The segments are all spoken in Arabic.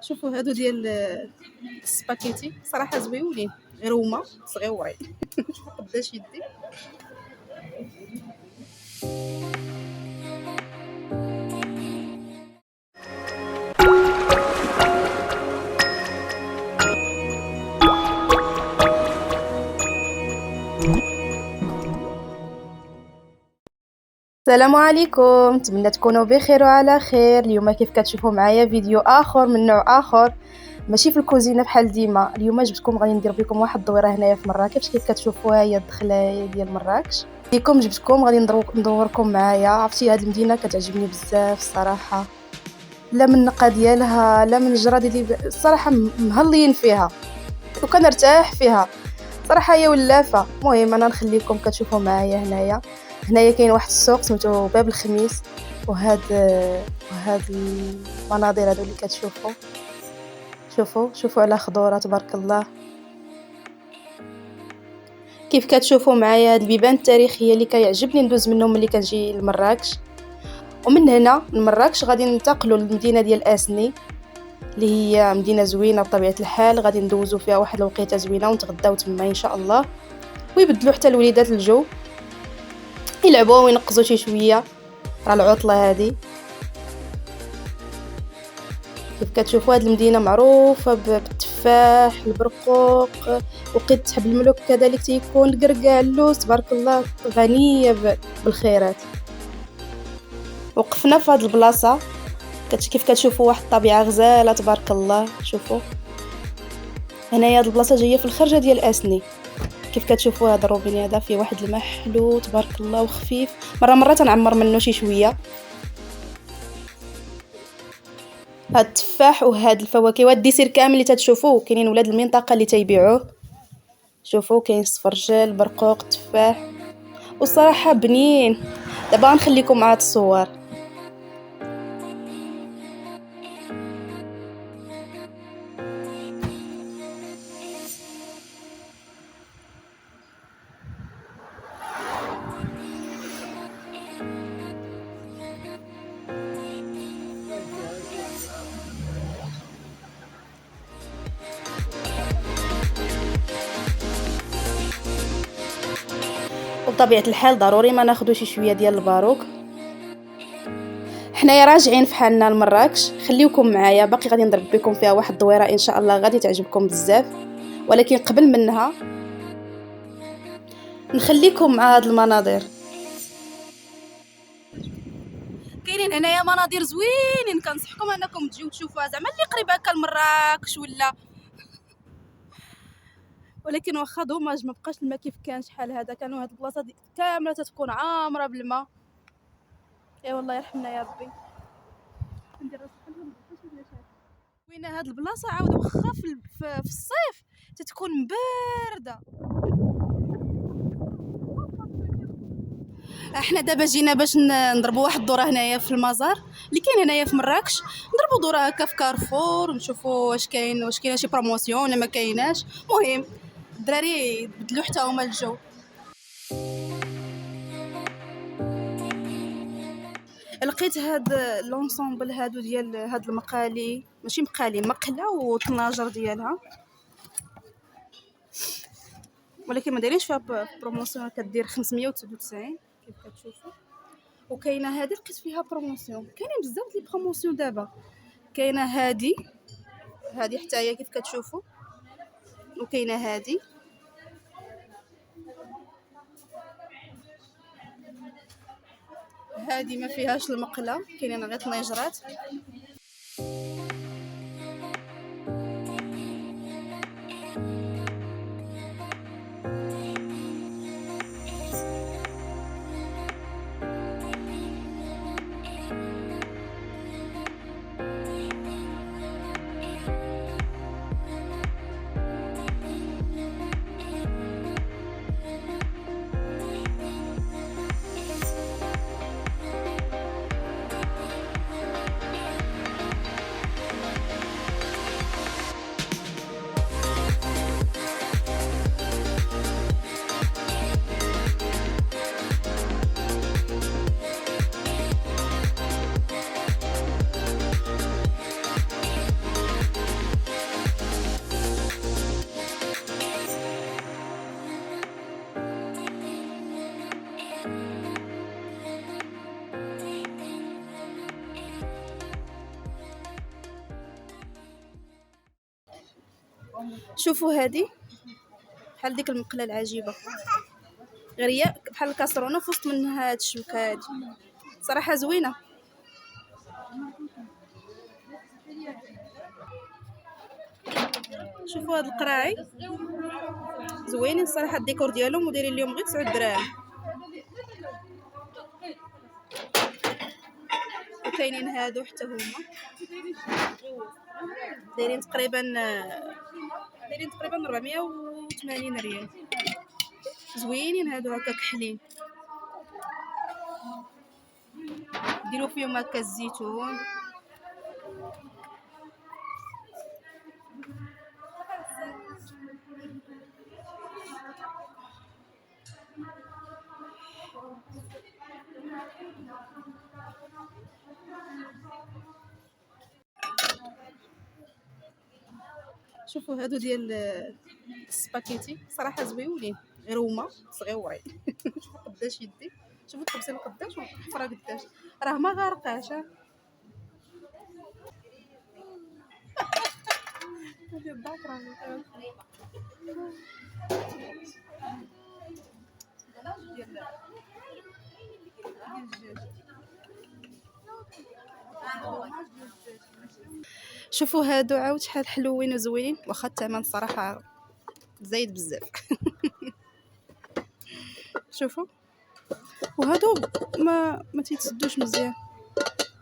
شوفوا هادو ديال السباكيتي صراحه زويونين، غير هما صغيورين. شوفوا قداش يدي. السلام عليكم، نتمنى تكونوا بخير وعلى خير. اليوم كيف كتشوفوا معايا فيديو اخر من نوع اخر، ماشي في الكوزينه بحال ديما. اليوم جبتكم غادي ندير بكم واحد الدويره هنايا في مراكش. كيف كتشوفوها هي الدخله ديال مراكش ليكم جبتكم غادي ندوركم معايا. عرفتي هاد المدينه كتعجبني بزاف الصراحه، لا من النقا ديالها لا من الجراد اللي الصراحه مهليين فيها وكنرتاح فيها صراحه، هي ولافه. المهم انا نخليكم كتشوفوا معايا. هنايا كاين واحد السوق سميتو باب الخميس، وهاد المناظر هادو اللي كتشوفوا. شوفوا على خضوره تبارك الله. كيف كتشوفوا معايا هاد البيبان التاريخيه اللي كيعجبني ندوز منهم ملي كنجي لمراكش. ومن هنا لمراكش غادي ننتقلوا للمدينه ديال اسني اللي هي مدينه زوينه بطبيعه الحال. غادي ندوزوا فيها واحد الوقيته زوينه ونتغداو تما ان شاء الله، ويبدلوا حتى الوليدات الجو، يلعبوا وينقزوا شي شويه راه العطله هذه. كيف كتشوفوا هذه المدينه معروفه بالتفاح، البرقوق، وقيت حب الملوك كذلك تيكون القرقاع، اللوز، تبارك الله غنيه بالخيرات. وقفنا في هذه البلاصه كيف كتشوفوا واحد الطبيعه غزاله تبارك الله. شوفوا هنايا هذه البلاصه جايه في الخرجه ديال اسني. كيف كتشوفوا هذا الروبيني هذا فيه واحد الماء حلو تبارك الله وخفيف، مره تنعمر منه شي شويه. هاد التفاح وهاد الفواكه وهاد الديسير كامل اللي تتشوفوه كاينين ولاد المنطقه اللي تيبيعوه. شوفوا كاين السفرجل، برقوق، تفاح، والصراحه بنين. دابا نخليكم مع هاد الصور. وبطبيعه الحال ضروري ما ناخذوا شي شويه ديال الباروك. حنايا راجعين في حالنا لمراكش، خليوكم معايا باقي غادي نضرب بكم فيها واحد الدويره ان شاء الله غادي تعجبكم بزاف. ولكن قبل منها نخليكم مع هاد المناظر. كاينين هنايا مناظر زوينين، كنصحكم انكم تجيو تشوفوها، زعما اللي قريب هكا لمراكش ولا. ولكن واخا دوماج ما بقاش الماء كيف كان شحال هذا، كانوا هاد البلاصه دي كامله تتكون عامره بالماء. اي والله يرحمنا يا ربي. ندير وين هاد البلاصه عاود واخا في الصيف تتكون بارده. احنا دابا جينا باش نضربوا واحد الدوره هنايا في المزار اللي كاين هنايا في مراكش. نضربوا دوره هكا في كارفور ونشوفوا واش كاين شي بروموسيون ولا ما كايناش. المهم الدراري بدلوا حتى هما الجو. لقيت هاد لونسومبل هادو ديال هاد المقالي، ماشي مقالي، مقله وطناجر ديالها، ولكن ما دايرينش فيها بروموسيون، كدير 599 كيف كتشوفوا. وكاينه هذه لقيت فيها بروموسيون، كاينين بزاف لي بروموسيون دابا. كاينه هذه حتى هي كيف كتشوفوا، وكاينه هذه ما فيهاش المقله، كاينين غير طنيجرات. شوفوا هذه بحال ديك المقله العجيبه، غير هي بحال الكاسرونه في وسط منها هاد الشبكه هادي، صراحه زوينه. شوفوا هاد القراعي زوينين الصراحه، الديكور ديالهم ودايرين لهم غير 9 دراهم. وكاينين هادو حتى هما دايرين تقريبا 480 ريال. زوينين هادو هكا كحلين، ديروا فيهم هكا الزيتون. شوفوا هادو ديال السباكيتي صراحه زويونين، غير هما صغيورين. شوفوا قداش يدي، شوفوا الطبسيل قداش والحفره قداش، راه ما غارقاش. هادي الضافره ديال الدجاج. شوفوا هادو عاود شحال حلوين وزوينين، واخا الثمن صراحه زايد بزاف. شوفوا وهادو ما تيتسدوش مزيان،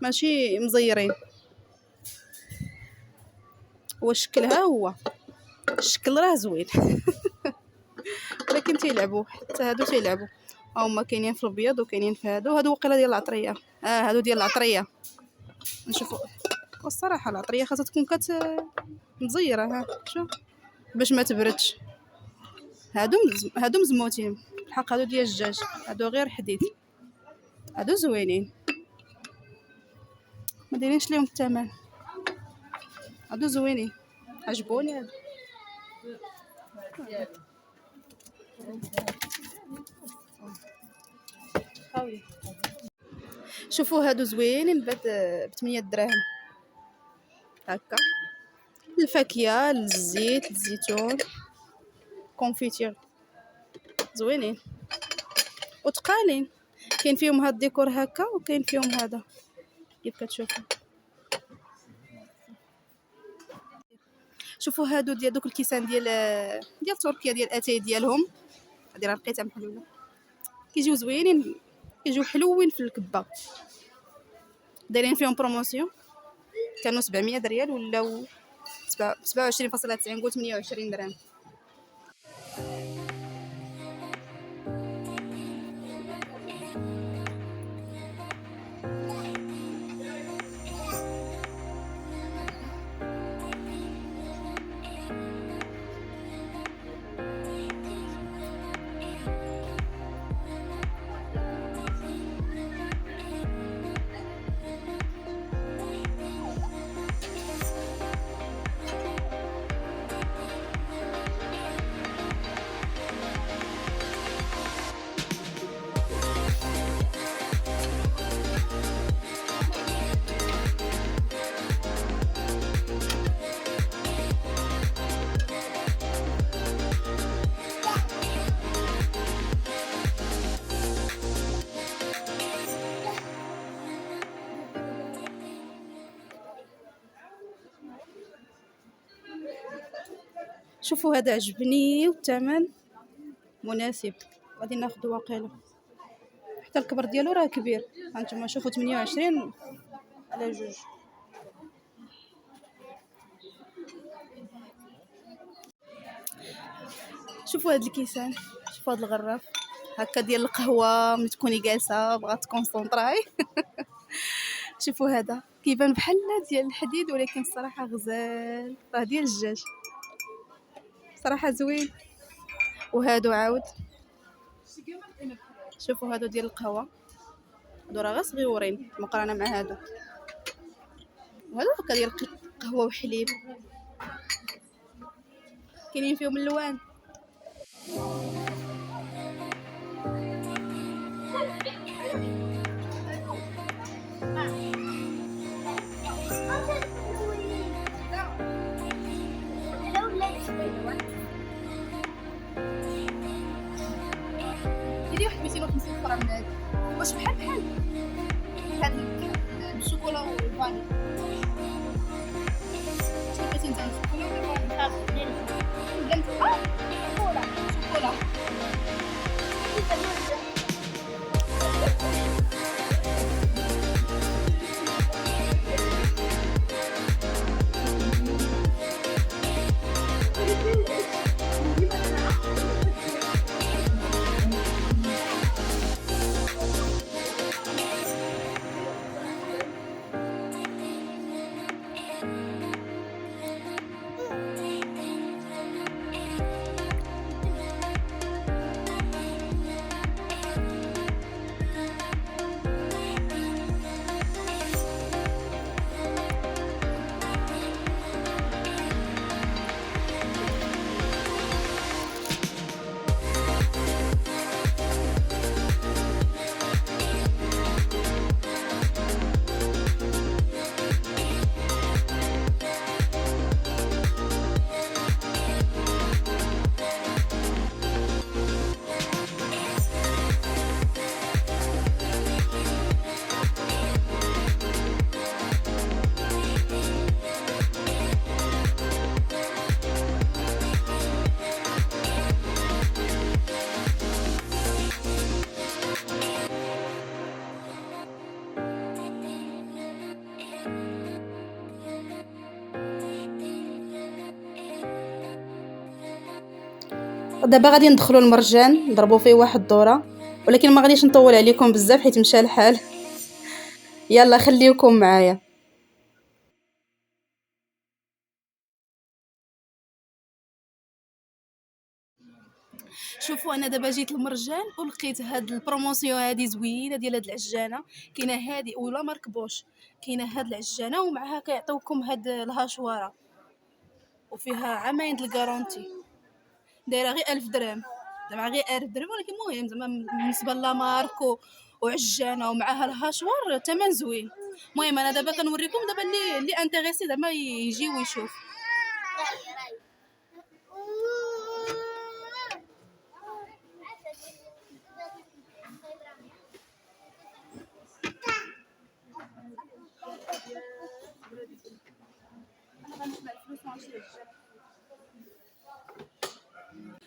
ماشي مزيرين. والشكل ها هو الشكل راه زوين. ولكن تيلعبوا حتى هادو تيلعبوا، هما كاينين في الابيض وكاينين في هادو وقيله ديال العطريه. هادو ديال العطريه. نشوفوا والصراحه العطريه خاصها تكون مزيره. ها شوف باش ما تبردش. هادو مزموتين الحق، هادو ديال الدجاج، هادو غير حديد، هادو زوينين ما دايرينش ليهم الثمن، هادو زوينين عجبوني هادو. شوفوا هادو زوينين ب 8 دراهم هكا، الفاكهه، الزيت، الزيتون، كونفيتير، زوينين وتقالين. كاين فيهم هاد الديكور هكا وكاين فيهم هذا كيف كتشوفوا. شوفوا هادو ديال دوك الكيسان ديال تركيا ديال اتاي ديالهم، هادي راه لقيتها محلوله، كيجيو زوينين، كيجيو حلوين في الكبه. دايرين فيهم بروموسيون، كانوا 700 ريال ولاو 27.90، نقول 28 درهم. شوفوا هذا عجبني والثمن مناسب، غادي ناخذ واقيلا، حتى الكبر ديالو راه كبير. هانتوما شوفوا 28 على جوج. شوفوا هاد الكيسان، شوفوا هاد الغراف هكا ديال القهوه ملي تكوني جالسه بغات تكونسونطراي. شوفوا هذا كيبان بحال ديال الحديد ولكن الصراحه غزال، راه ديال الدجاج صراحه زوين. وهادو عاود شوفوا هادو ديال القهوه، هادو راه غير صغيورين مقارنه مع هادو، وهادو هكا ديال القهوه وحليب، كاينين فيهم اللوان. ماشي نزيد شوكولا ولا شوكولا شوكولا. دابا غادي ندخلوا المرجان نضربوا فيه واحد الدوره، ولكن ما غاديش نطول عليكم بزاف حيت مشى الحال. يلا خليكم معايا. شوفوا انا دابا جيت المرجان ولقيت هاد البروموسيون هادي زوينه ديال هاد العجانه. كاينه هادي ولا مارك بوش، كاينه هاد العجانه ومعها كيعطيوكم هاد الهاشواره وفيها عامين د الكارونتي، دايره غير 1000 درهم. زعما غير 1000 درهم، ولكن مهم زعما بالنسبه لا مارك وعجانه ومعها الهاشوار الثمن زوين. المهم انا دابا كنوريكم دابا اللي انتريسي زعما يجي ويشوف.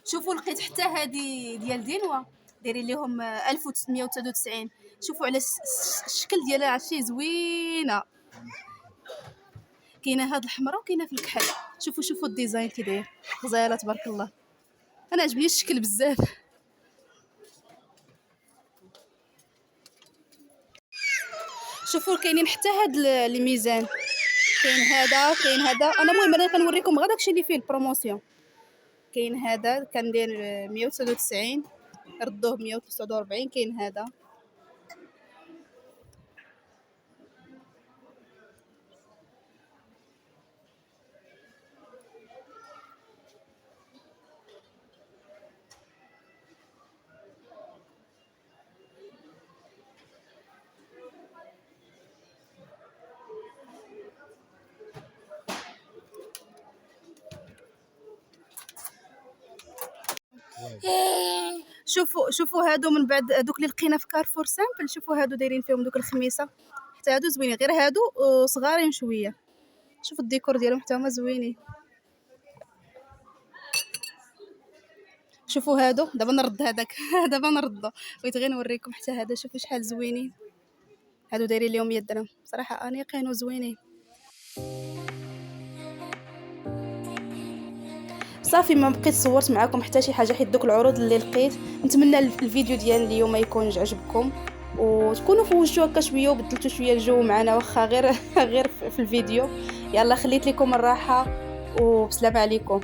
شوفوا لقيت حتى هذه ديال دينوا دايرين ليهم 1999. شوفوا على الشكل ديالها عرفتي زوينه. كاينه هاد الحمراء وكاينه في الكحل. شوفوا الديزاين كي داير غزاله تبارك الله. انا عجبني الشكل بزاف. شوفوا كاينين حتى هاد الميزان، كاين هذا وكاين هذا. انا المهم انا كنوريكم غير داكشي اللي فيه البروموسيون. كاين هذا كندير 199 ردوه 149. كاين هذا شوفوا هادو من بعد دوك اللي لقينا في كارفور سامبل. شوفوا هادو دايرين فيهم دوك الخميسه، حتى هادو زوينين غير هادو صغارين شويه. شوفوا الديكور ديالهم حتى هما زوينين. شوفوا هادو دابا نرد هذاك دابا نردو. بغيت غير نوريكم حتى هذا. شوفوا شحال زوينين هادو دايرين لهم 100 درهم صراحه انيقين وزوينين. صافي ما بقيت صورت معكم حتى شي حاجه حيت دوك العروض اللي لقيت. نتمنى الفيديو ديال اليوم يكون عجبكم وتكونوا فوجتوا هكا شويه وبدلتوا شويه الجو معنا واخا غير في الفيديو. يلا خليت لكم الراحه وبسلام عليكم.